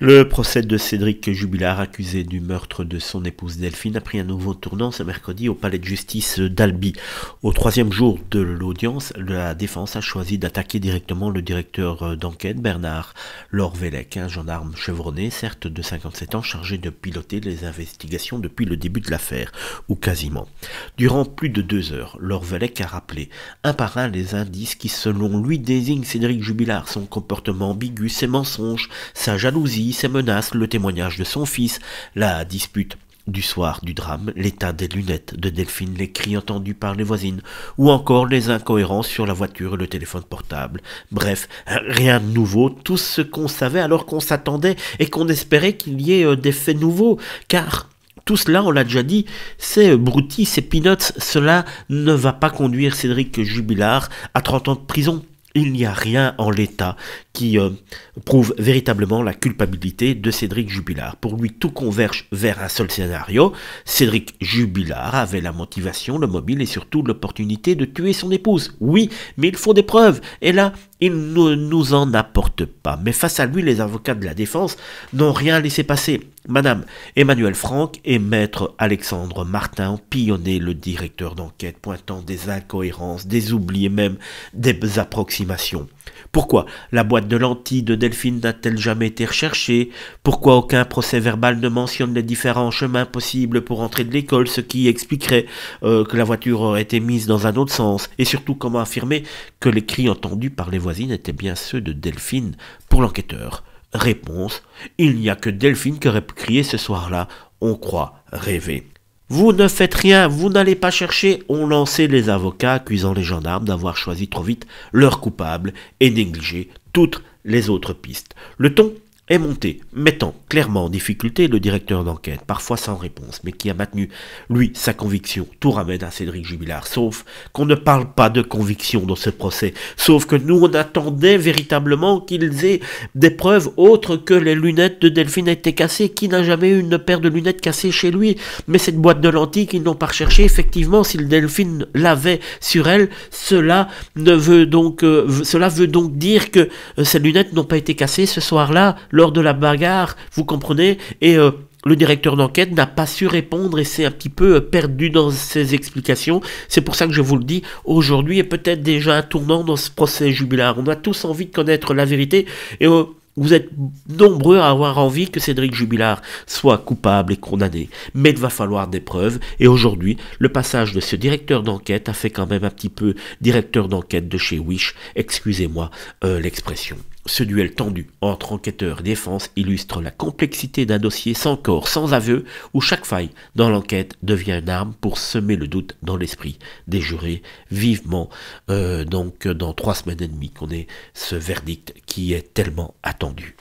Le procès de Cédric Jubilard, accusé du meurtre de son épouse Delphine, a pris un nouveau tournant ce mercredi au palais de justice d'Albi. Au troisième jour de l'audience, la défense a choisi d'attaquer directement le directeur d'enquête, Bernard Lorvelec, un gendarme chevronné, certes de 57 ans, chargé de piloter les investigations depuis le début de l'affaire, ou quasiment. Durant plus de 2 heures, Lorvelec a rappelé un par un les indices qui, selon lui, désignent Cédric Jubilard, son comportement ambigu, ses mensonges, sa jalousie, ses menaces, le témoignage de son fils, la dispute du soir du drame, l'état des lunettes de Delphine, les cris entendus par les voisines, ou encore les incohérences sur la voiture et le téléphone portable. Bref, rien de nouveau, tout ce qu'on savait alors qu'on s'attendait et qu'on espérait qu'il y ait des faits nouveaux, car tout cela, on l'a déjà dit, c'est broutilles, c'est peanuts, cela ne va pas conduire Cédric Jubilard à 30 ans de prison. Il n'y a rien en l'état qui prouve véritablement la culpabilité de Cédric Jubilard. Pour lui, tout converge vers un seul scénario. Cédric Jubilard avait la motivation, le mobile et surtout l'opportunité de tuer son épouse. Oui, mais il faut des preuves. Et là, il ne nous en apporte pas. Mais face à lui, les avocats de la défense n'ont rien laissé passer. Madame Emmanuelle Franck et maître Alexandre Martin ont pillonné le directeur d'enquête, pointant des incohérences, des oublis et même des approximations. Pourquoi la boîte de lentilles de Delphine n'a-t-elle jamais été recherchée? Pourquoi aucun procès verbal ne mentionne les différents chemins possibles pour entrer de l'école, ce qui expliquerait que la voiture aurait été mise dans un autre sens? Et surtout, comment affirmer que les cris entendus par les voisines étaient bien ceux de Delphine pour l'enquêteur? Réponse, il n'y a que Delphine qui aurait crié ce soir-là, on croit rêver. Vous ne faites rien, vous n'allez pas chercher, ont lancé les avocats accusant les gendarmes d'avoir choisi trop vite leur coupable et négligé toutes les autres pistes. Le ton est monté, mettant clairement en difficulté le directeur d'enquête, parfois sans réponse, mais qui a maintenu, lui, sa conviction. Tout ramène à Cédric Jubilard, sauf qu'on ne parle pas de conviction dans ce procès, sauf que nous, on attendait véritablement qu'ils aient des preuves autres que les lunettes de Delphine étaient cassées. Qui n'a jamais eu une paire de lunettes cassées chez lui? Mais cette boîte de lentilles qu'ils n'ont pas recherchée, effectivement, si le Delphine l'avait sur elle, cela veut donc dire que ces lunettes n'ont pas été cassées ce soir-là, lors de la bagarre, vous comprenez, et le directeur d'enquête n'a pas su répondre et s'est un petit peu perdu dans ses explications. C'est pour ça que je vous le dis, aujourd'hui est peut-être déjà un tournant dans ce procès Jubilard. On a tous envie de connaître la vérité et vous êtes nombreux à avoir envie que Cédric Jubilard soit coupable et condamné. Mais il va falloir des preuves. Et aujourd'hui, le passage de ce directeur d'enquête a fait quand même un petit peu directeur d'enquête de chez Wish. Excusez-moi l'expression. Ce duel tendu entre enquêteurs et défense illustre la complexité d'un dossier sans corps, sans aveu, où chaque faille dans l'enquête devient une arme pour semer le doute dans l'esprit des jurés. Vivement, donc dans 3 semaines et demie qu'on ait ce verdict qui est tellement attendu.